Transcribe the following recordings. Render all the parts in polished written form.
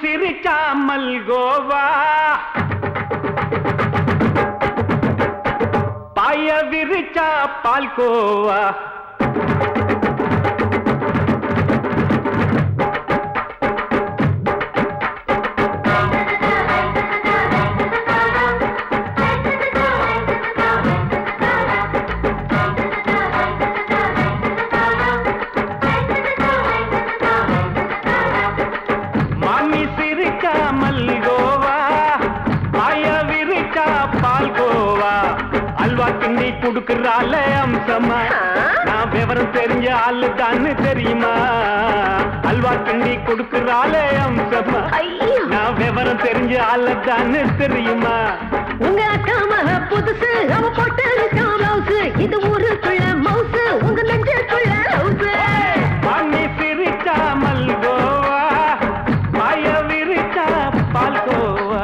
சிரிச்சா மல்கோவா பாய விரிச்சா பால்கோவா கிண்டி குடுக்கறால அம்சமா நான் விவரம் தெரிஞ்ச ஆளு தான்னு தெரியுமா அல்வா கிண்டி குடுக்கறால அம்சமா நான் விவரம் தெரிஞ்ச ஆளு தான்னு தெரியுமா உங்க அக்கா மக புதுசு அவ போட்டு ப்ளவுஸ் இது ஊருக்குள்ள மவுசு உங்க நெஞ்சுக்குள்ள ஹவுஸ் பாண்டி சிரிச்சா மல்கோவா பாய விரிச்சா பால்கோவா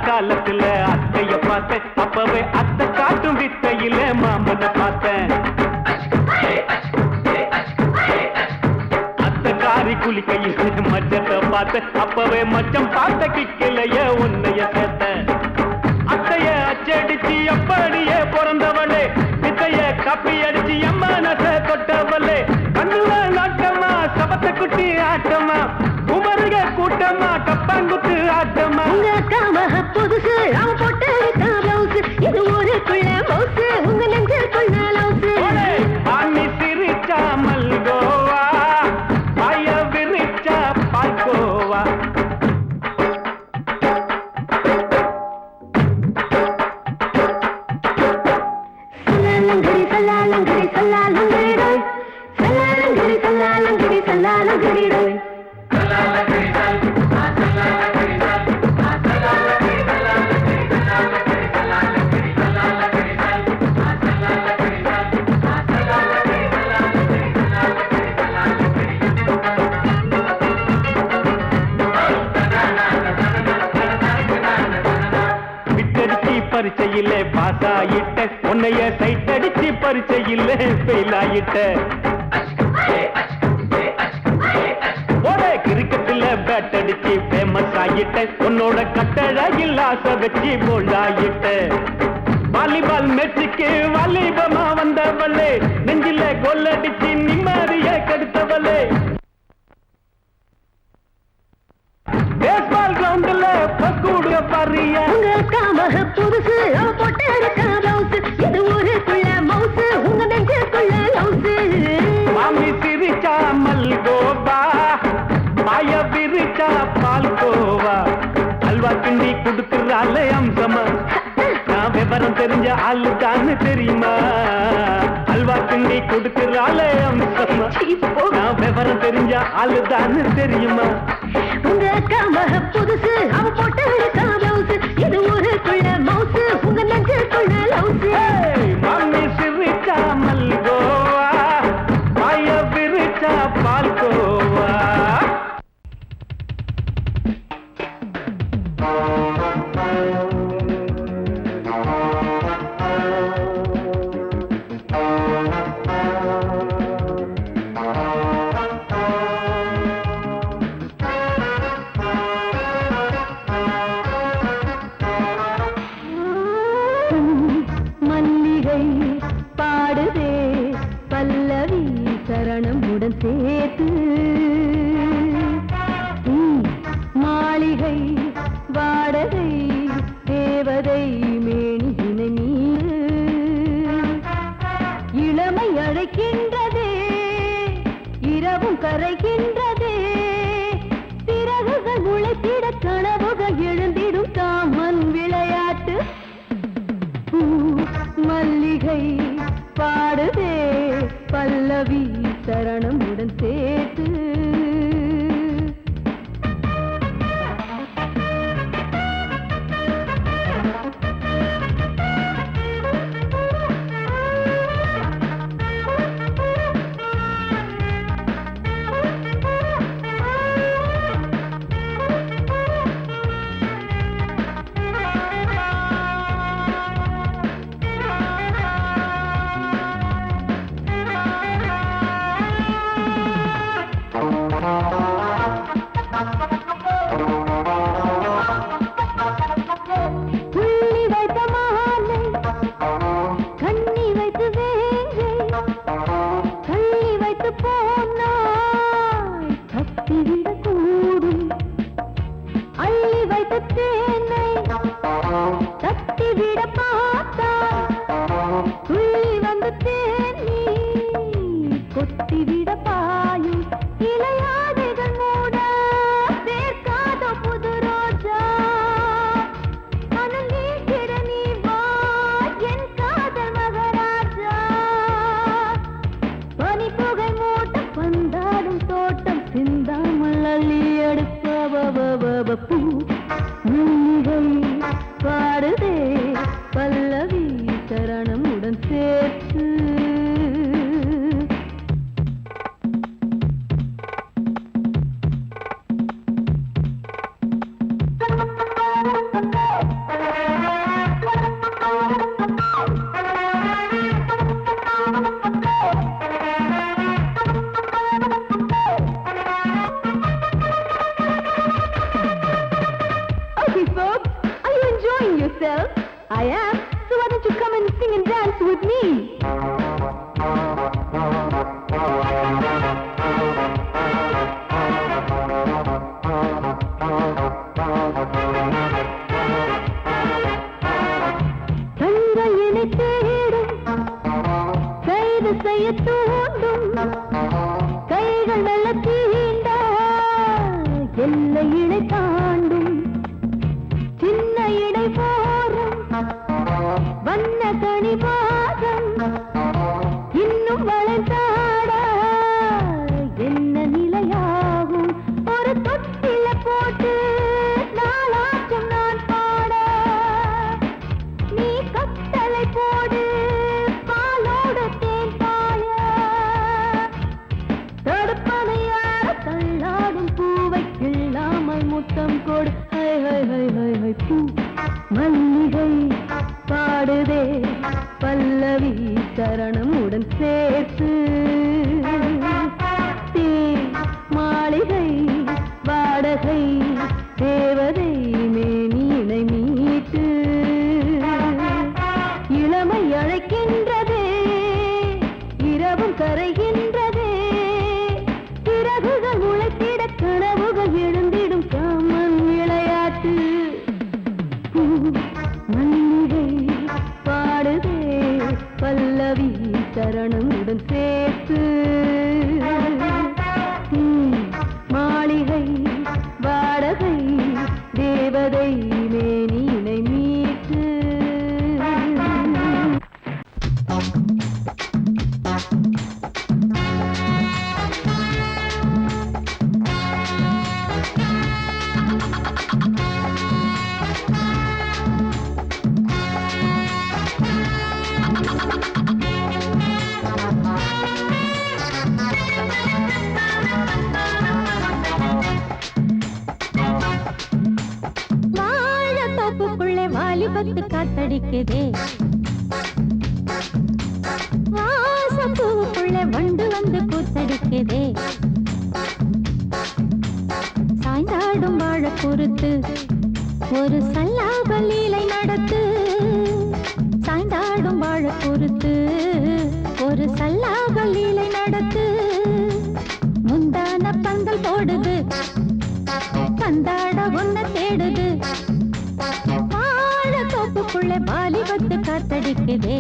காலத்துல அத்தைய பார்த்தேன் அப்பவே அத்தை காட்டும் வித்தையில மாமனை பார்த்தேன் அத்தை காரி குளிக்கையில மச்சத்தை பார்த்தேன் அப்பவே மச்சம் பார்த்த கிக்கலைய உன்னைய சேர்த்த அத்தைய அச்சடிச்சு அப்படியே பிறந்தவளே வித்தைய கப்பி அடிச்சு எம்மனச தொட்டவளே கண்ணுல நாட்டமா சபத்தை குட்டி ஆட்டமா உமருக கூட்டமா கப்பாங்குத்து ஆட்டமா புதுசு அவ போட்டு ப்ளவுஸ் இது ஊருக்குள்ள மவுசு உங்க நெஞ்சுக்குள்ள லவுஸ் பாண்டி சிரிச்சா மல்கோவா பாய விரிச்சா பால்கோவா சல்லாலங்கடி சல்லாலங்கடி சல்லாலங்கடி டோய் சல்லாலங்கடி சல்லாலங்கடி சல்லாலங்கடி டோய் சல்லாலங்கடி பரிச்சையிலே பாஸ் ஆயிட்ட உன்னைய சைட் அடிச்சு பரிச்சையிலே ஃபெயில் ஆயிட்ட கிரிக்கெட்ல பேட் அடிச்சு ஃபேமஸ் ஆயிட்ட உன்னோட கட்டழகில் ஆசை வச்சு போல்ட் ஆயிட்ட வாலிபால் மேட்சுக்கு வாலிபமா வந்தவளே நெஞ்சில கோல் அடிச்சு நிம்மதிய கெடுத்தவளே பேஸ்பால் கிரவுண்ட்ல பக்கூடுக பாரியா புதுசு அவ போட்டு ப்ளவுஸ் இது ஊருக்குள்ள மவுசு உங்க நெஞ்சுக்குள்ள லவுஸ் மாமி சிரிச்சா மல்கோவா பாய விரிச்சா பால்கோவா அல்வா கிண்டி குடுக்கறால அம்சமா நான் விவரம் தெரிஞ்ச ஆளு தான்னு தெரியுமா அல்வா கிண்டி குடுக்கறால அம்சமா நான் விவரம் தெரிஞ்ச ஆளு தான்னு தெரியுமா உங்க அக்கா மக புதுசு அவ போட்டு ப்ளவுஸ் இது ஊருக்குள்ள மவுசு உங்க நெஞ்சுக்குள்ள லவுஸ் மாமி சிரிச்சா மல்கோவா பாய விரிச்சா பால்கோவா மல்லிகை பாடுதே பல்லவி சரணமுடன் சேர்த்து மாளிகை வாடகை தேவதை மேனியினை மீது இளமை அழைக்கின்றதே இரவும் கரைகின்றதே சிறகுகள் முளைத்திட கனவுகள் எழுந்திடும் காமன் விளையாட்டு வந்து தேனை தட்டி விட பார்த்தா துள்ளி வந்து தேனி கொத்தி விட பாயும் இளையாதைகள் மூட சேர்க்காத புது ரோஜா மனம் நீக்கிட நீ வா என் காதல் மகராஜா பனி புகை மூட்டம் வந்தாடும் தோட்டம் சிந்தாமல் அள்ளி எடுப்ப பூ மல்லிகை பாடுதே பல்லவி சரணமுடன் சேர்த்து I am, so why don't you come and sing and dance with me? கண்கள் என்னை தேடும் கைது செய்ய தூண்டும் கைகள் நல்ல தீண்ட எல்லை இடை தாண்டும் சின்ன இடை போரும் வண்ண கணிவாதம் இன்னும் வளைந்தாட என்ன நிலையாகும் ஒரு தொட்டில போட்டு நாளாச்சும் நான் பாட நீ கட்டளை போடு பாலோடு தேன் பாய தடுப்பனையார தள்ளாடும் பூவை இல்லாமல் முத்தம் கொடு high high high high high பூ மல்லிகை பாடுதே பல்லவி சரணமுடன் சேர்த்து மாளிகை வாடகை தேவதை மேனினை மீட்டு இளமை அழைக்கின்றதே இரவும் கரைகின்றதே சிறகுகள் முளைத்திட கனவுகள் எழுந்திடும் காமன் விளையாட்டு மல்லிகை பாடுதே பல்லவி சரணமுடன் சேர்த்து மாளிகை வாடகை தேவதை மேனினை மீட்டு வாலிபத்து காத்தடிக்குதே வாசம் பூவுக்குள்ள வண்டு வந்து கூத்தடிக்குதே சாய்ந்தாடும் வாழ பொறுத்து ஒரு சல்லாப லீலை நடத்து சாய்ந்தாடும் வாழ பொறுத்து ஒரு சல்லாப லீலை நடத்து முந்தான பந்தல் போடுது பந்தாட ஒன்ன தேடுது தோப்புக்குள்ள வாலிபத்து காத்தடிக்குதே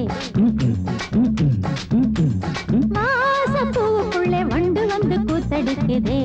மாசம் பூவுக்குள்ள வண்டு வந்து கூத்தடிக்குதே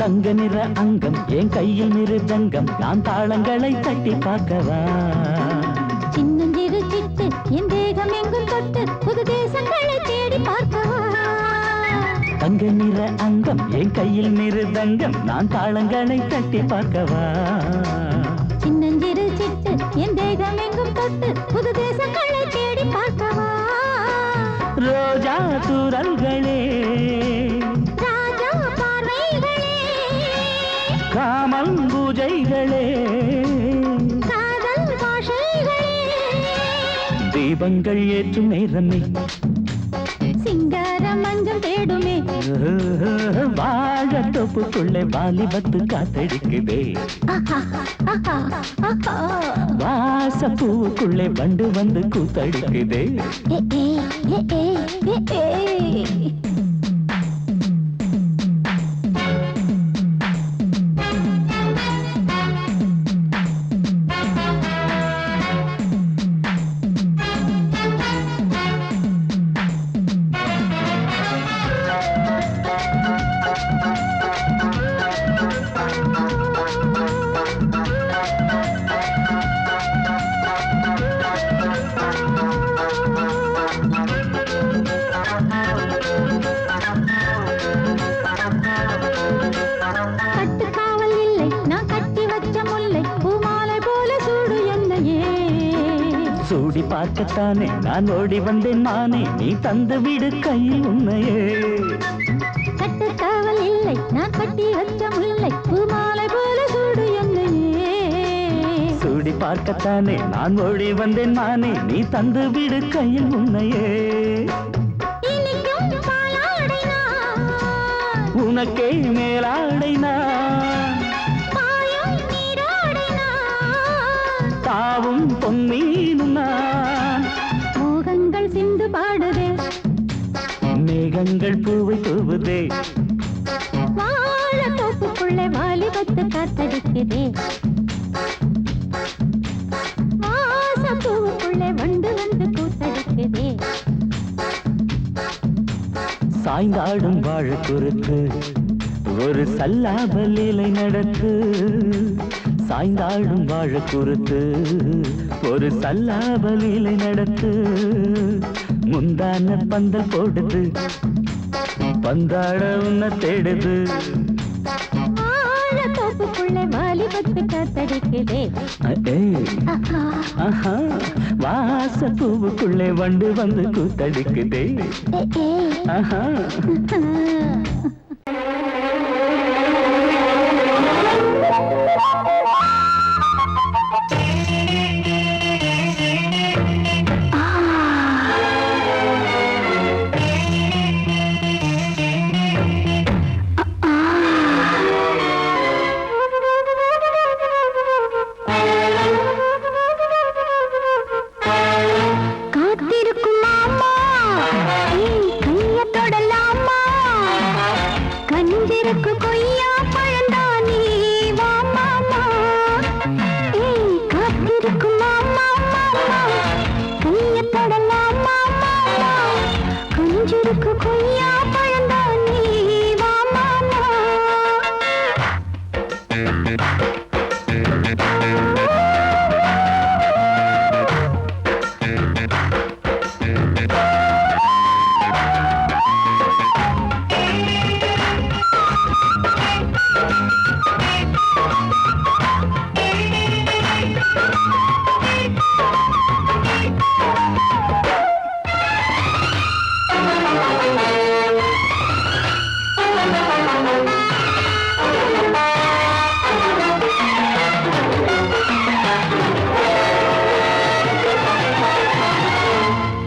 தங்க நிற அங்கம் என் கையில் மிருதங்கம் நான் தாளங்களை தட்டி பார்க்கவா சின்னஞ்சிறு சிட்டு என் தேகம் எங்கும் தொட்டு புது தேசங்களை தேடி பார்க்கவா தங்க நிற அங்கம் என் கையில் மிருதங்கம் நான் தாளங்களை தட்டி பார்க்கவா சின்னஞ்சிறு சிட்டு என் தேகம் எங்கும் தொட்டு புது தேசங்களை தேடி பார்க்கவா ரோஜா தூரல்களே ராஜா பார்வைகளே காமல் பூஜைகளே காதல் பாஷைகளே தீபங்கள் ஏற்றும் நேரமே சிங்கார மஞ்சள் தேடுமே வாழ தொப்புக்குள்ளே வாலிபத்து காத்தடிக்குதே வாசப்பூவுக்குள்ளே வண்டு வந்து கூத்தடிக்குதே கட்டுக்காவல் இல்லை நான் கட்டி வச்ச முல்லை பூமாலை போல சூடு என்னையே சூடி பார்க்கத்தானே நான் ஓடி வந்தேன் மானே நீ தந்து விடு கையில் உன்னையே கட்டுக்காவல் இல்லை நான் கட்டி வச்ச முல்லை பூமாலை போல சூடு என்னையே சூடி பார்க்கத்தானே நான் ஓடி வந்தேன் மானே நீ தந்து விடு கையில் உன்னையே இனிக்கும் பாலாடை நான் உனக்கே மேலாடை நான் பாயும் நீராடை நான் தாவும் பொன்னீனும் நான் மோகங்கள் சிந்து பாடுதே மேகங்கள் பூவை தூவுதே வாழ தோப்புக்குள்ளே வாலிபத்து காத்தடிக்குதே வாசப்பூவுக்குள்ளே வண்டு வந்து கூத்தடிக்குதே சாய்ந்தாடும் வாழ குறுக்கு ஒரு சல்லாப லீலை நடத்து சாய்ந்தாடும் வாழ குறுக்கு ஒரு சல்லாப லீலை நடத்து முந்தான பந்தல் போடுது பந்தாட உன்னை தேடுது வாழ தோப்புக்குள்ளே வாலிபத்து காத்தடிக்குதே ஆஹா வாசப்பூவுக்குள்ளே வண்டு வந்து கூத்தடிக்குதே ஆஹா காத்திருக்கும் மாமா கைய தொடலாமா கஞ்சிருக்கு கொய்யா பழந்தானே வா மாமா காத்திருக்கும் மாமா கைய தொடலாமா கஞ்சிருக்கு கொய்யா பழந்தானே வா மாமா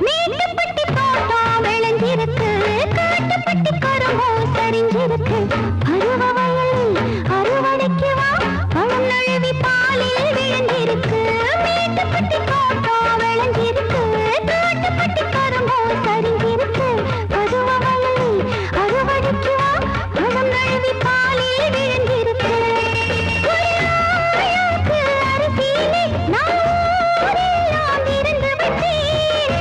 மேட்டுப்பட்டி தோட்டம் விளைஞ்சிருக்கு காட்டுப்பட்டி கரும்போ சரிஞ்சிருக்கு பருவ வயலில் அறுவடைக்கு வா பழம் நழுவி பாலில் விழுந்திருக்கு மேட்டுப்பட்டி தோட்டம் விளைஞ்சிருக்கு காட்டுப்பட்டி கரும்போ சரிஞ்சிருக்கு பருவ வயலில் அறுவடைக்கு வா பழம் நழுவி பாலில் விழுந்திருக்கு அரிசியிலே நான் ஊரெல்லாம் இருந்து விட்டேன்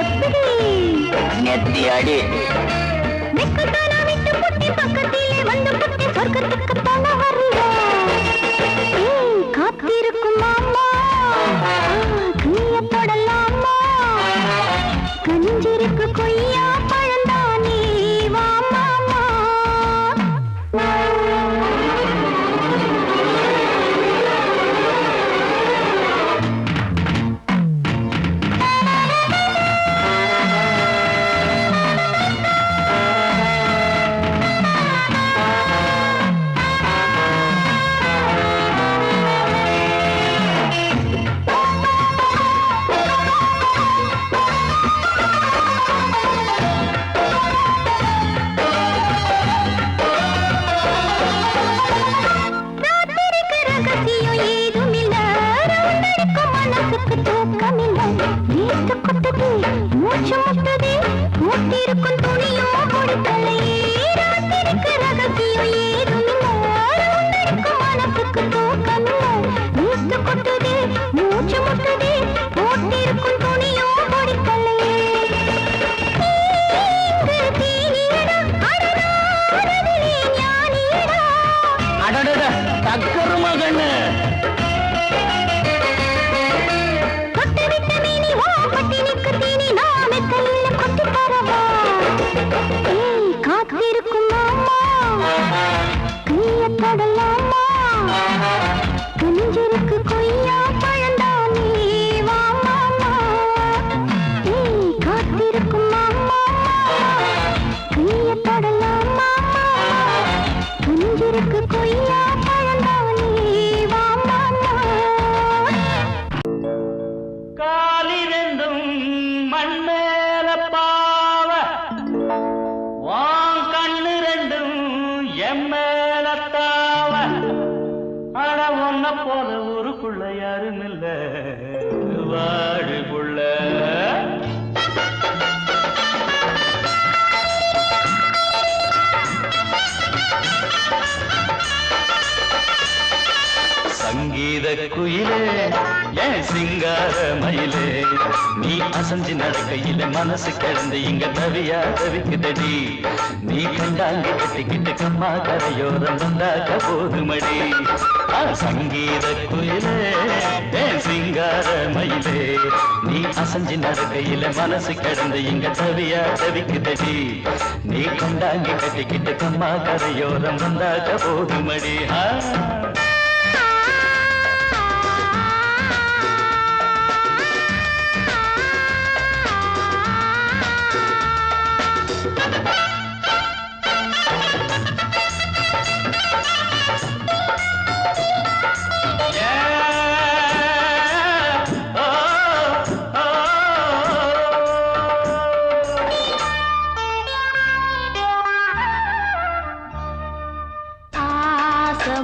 எப்படி நெத்தியடி வெக்கத்தானா விட்டு புட்டி பக்கத்திலே வந்து புட்டி சொர்க்கத்துக்கு தான வருவேன் காத்திருக்கும் மாமா கைய தொடலாமா கஞ்சிருக்கு கொய்யா பழந்தானே வா மாமா மூட்டிருக்கும் துணியோ முடிக்கலையே ராத்திரிக்கு ரகசியம் ஏதுமில்லை மனசுக்கு தூக்கமில்லை நீத்து கொட்டுதே மூச்சு முட்டுதே மூட்டிருக்கும் துணியோ முடிக்கலையே டக்கரு மகன்னு காத்திருக்கும் கடலாமா கஞ்சிருக்கு கொய்யா பழந்தான் நீ வாமா காத்திருக்கும் மாமா கடலாமா கஞ்சிருக்கு கொய்யா பழந்தான் நீ வாமா காலிரெண்டும் மண்மேல பாவ வான் கண்ணு ரெண்டும் எம்மேல தாவ ஆட ஒன்ன போல ஊருக்குள்ள யாரும் இல்ல வாடுக்குள்ள சங்கீத குயிலே ஏன் சிங்கார மயிலே நீ அசஞ்சு நடக்கையில மனசு கிடந்து இங்க தவியா தவிக்குதடி நீ கண்டாங்கி கட்டிக்கிட்டு கம்மா கரையோரம் வந்தாக்க போதுமடி சங்கீத குயிலே ஏன் சிங்கார மயிலே நீ அசஞ்சு நடக்கையில மனசு கிடந்து இங்க தவியா தவிக்குதடி நீ கண்டாங்கி கட்டிக்கிட்டு கம்மா கரையோரம் வந்தாக்க போதுமடி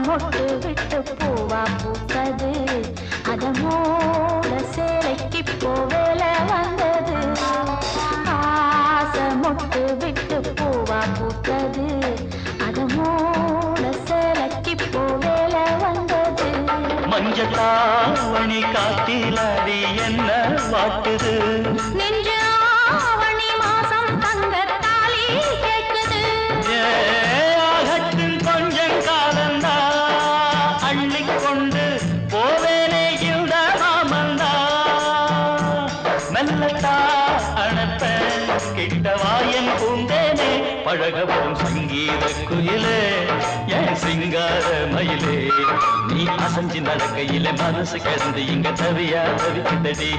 மொட்டு விட்டு பூவா பூத்தது அத மூட சேலைக்கு போவேல வந்தது ஆசை மொட்டு விட்டு பூவா பூத்தது அத மூட சேலைக்கு போவேல வந்தது மஞ்சத்தாவணி காட்டிலாடி என்ன வாட்டுது நெஞ்சு ஆவணி மாசம் தங்க தாலி கேட்குது கொஞ்சம் காலந்தா அள்ளிக்கொண்டு போவேனே இந்த மாமந்தா மெல்லட்டா அணப்ப கிட்டவாயன் பூந்தேனே பழகவும் சங்கீத குயிலே ஏன் சிங்கார மயிலே நீ அசஞ்சு நடக்கையில மனசு கிடந்து இங்க தவியா தவிக்குதடி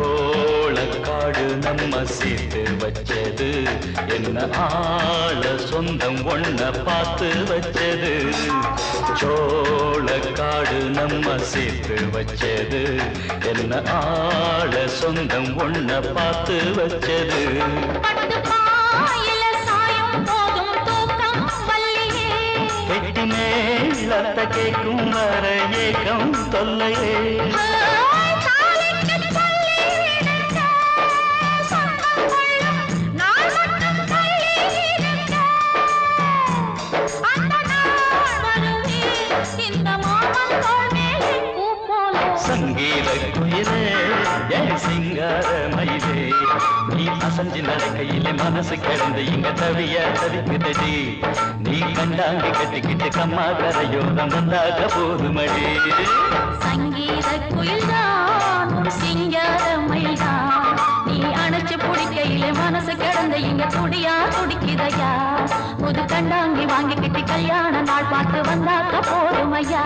சோளக்காடு நம்ம சேர்த்து வச்சது என்ன ஆள சொந்தம் ஒன்ன பார்த்து வச்சது சோளக்காடு நம்ம சேர்த்து வச்சது என்ன ஆள சொந்தம் ஒன்ன பார்த்து வச்சது கெட்டி மேலத்த கேட்கும் வர ஏக்கம் தொல்லையே சங்கீத குயிலே ஏன் சிங்கார மயிலே நீ அசஞ்சு நடக்கையிலே மனசு கிடந்து இங்க தவியா தவிக்குதடி நீ கண்டாங்கி கட்டிக்கிட்டு கம்மா கரையோரம் வந்தாக போதுமடி சங்கீத குயில்தான் சிங்கார மயில்தான் நீ அணைச்சு பிடிக்கையிலே மனசு கிடந்து இங்க துடியா துடிக்குதையா புது கண்டாங்கி வாங்கிக்கிட்டு கல்யாண நாள் பார்த்து வந்தாக்க போதுமையா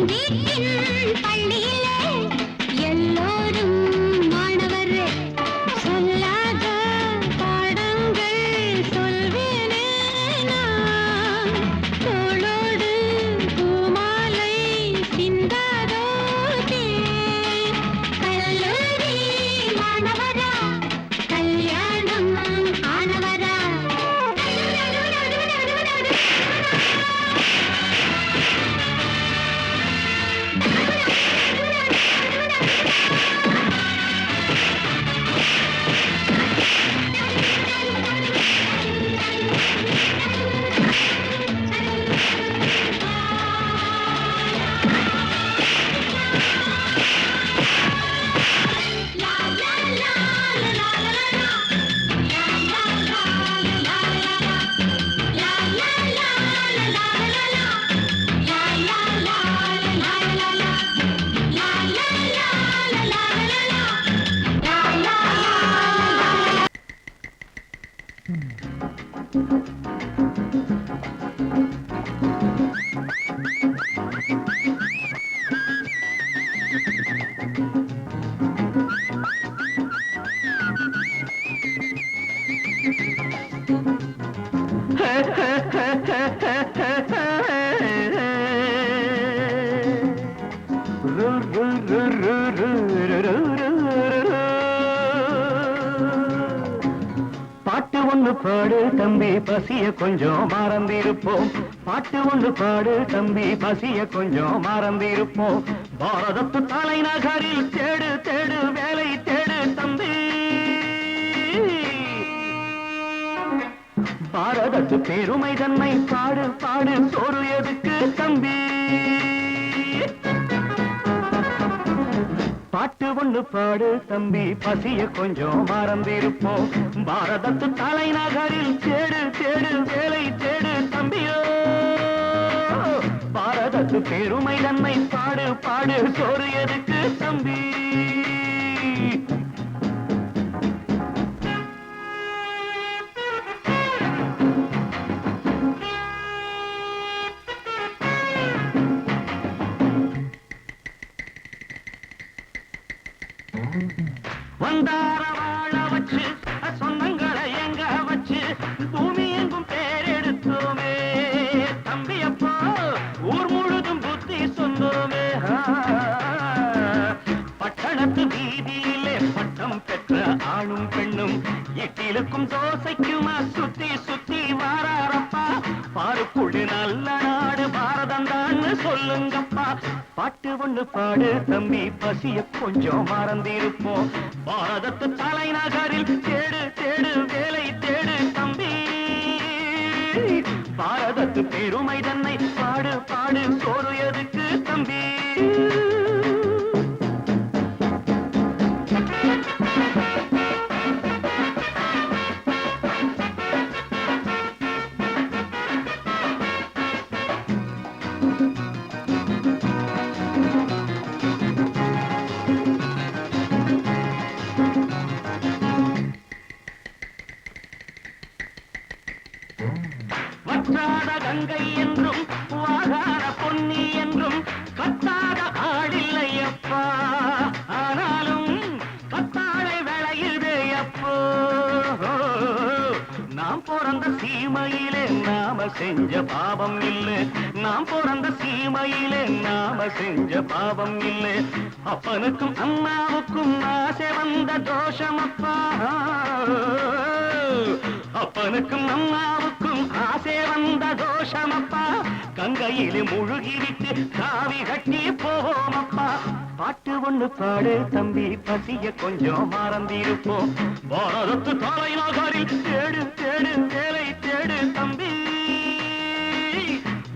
வீட்டின் பள்ளியிலே எல்லோரும் மாணவர் சொல்லாத பாடங்கள் சொல்வேனே நான் தோளோடு பூமாலை சிந்தாதோ தேன் கல்லூரி மாணவரா கல்யாணம் ஆனவரா பாட்டு ஒண்ணு பாடு தம்பி பசிய கொஞ்சம் மறந்திருப்போம் பாட்டு ஒண்ணு பாடு தம்பி பசிய கொஞ்சம் மறந்திருப்போம் பாரதத்து தலைநகரில் தேடு தேடு வேலை தேடு தம்பி பாரதத்து பெருமை தன்னை பாடு பாடு சோறு எதுக்கு தம்பி பாட்டு ஒண்ணு பாடு தம்பி பசிய கொஞ்சம் மறந்திருப்போம் பாரதத்து தலைநகரில் தேடு தேடு வேலை தேடு தம்பியோ பாரதத்து பெருமை தன்னை பாடு பாடு சோறு எதுக்கு தம்பி வந்தார வாழ வச்சு சொந்தங்களை எங்க வச்சு பூமி எங்கும் பேரெடுத்தோமே தம்பியப்போ ஊர் முழுதும் புத்தி சொன்னோமே பட்டணத்து வீதியிலே பட்டம் பெற்ற ஆணும் பெண்ணும் எட்டிலுக்கும் தோசைக்குமா சுத்தி சுத்தி வாராரப்பா பாருக்குழு நல்ல நாடு பாரதம் தான் சொல்லுங்கப்பா பாட்டு ஒண்ணு பாடு தம்பி பசிய கொஞ்சம் மறந்திருப்போம் பாரதத்து தலைநகரில் தேடு தேடு வேலை தேடு தம்பி பாரதத்து பெருமை தன்னை பாடு பாடு சோறு எதுக்கு தம்பி வற்றாத கங்கை என்றும் வாகாத பொன்னி என்றும் கத்தாத ஆடில்லையப்பா ஆனாலும் கத்தாழை விளையுதே அப்போ நாம் பிறந்த சீமையிலே நாம செஞ்ச பாவம் இல்லை நாம் பிறந்த சீமையிலே நாம செஞ்ச பாவம் இல்லை அப்பனுக்கும் அம்மாவுக்கும் ஆசை வந்த தோஷமப்பா அப்பனுக்கும் அம்மாவுக்கும் ஆசை வந்த தோஷமப்பா கங்கையிலே முழுகிவிட்டு காவி கட்டி போவோமப்பா பாட்டு ஒண்ணு பாடு தம்பி பசிய கொஞ்சம் மறந்திருப்போம் பாரதத்து தலைநகரில் தேடு தேடு வேலை தேடு தம்பி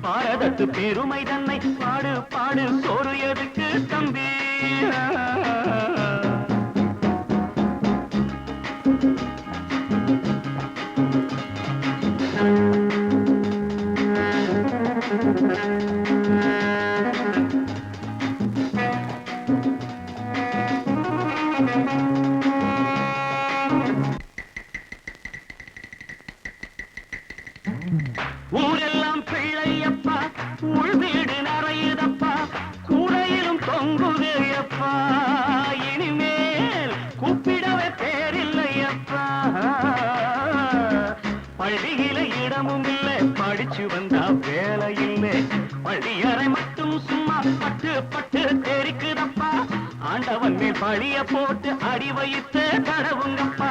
பாரதத்து பெருமை தன்னை பாடு பாடு சோறு எதுக்கு தம்பி ஊரெல்லாம் பிள்ளையப்பா உள் வீடு நிறையுதப்பா பொங்குதையப்பா இனிமேல் கூப்பிடவே பேரில்லையப்பா பள்ளியில இடமும் இல்லை படிச்சு வந்தா வேலை இல்லை பள்ளியறை மட்டும் சும்மா பட்டு பட்டு தெரிக்குதப்பா ஆண்டவன் மேல் பழிய போட்டு அடி வைத்து தடவுங்கப்பா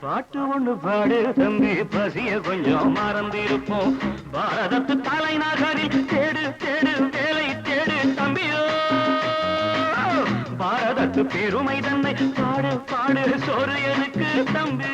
பாட்டு ஒண்ணு பாடு தம்பி பசிய கொஞ்சம் மறந்திருப்போம் பாரதத்து தலைநகரில் தேடு தேடு வேலை தேடு தம்பியோ பாரதத்து பெருமை தன்னை பாடு பாடு சோறு எனக்கு தம்பி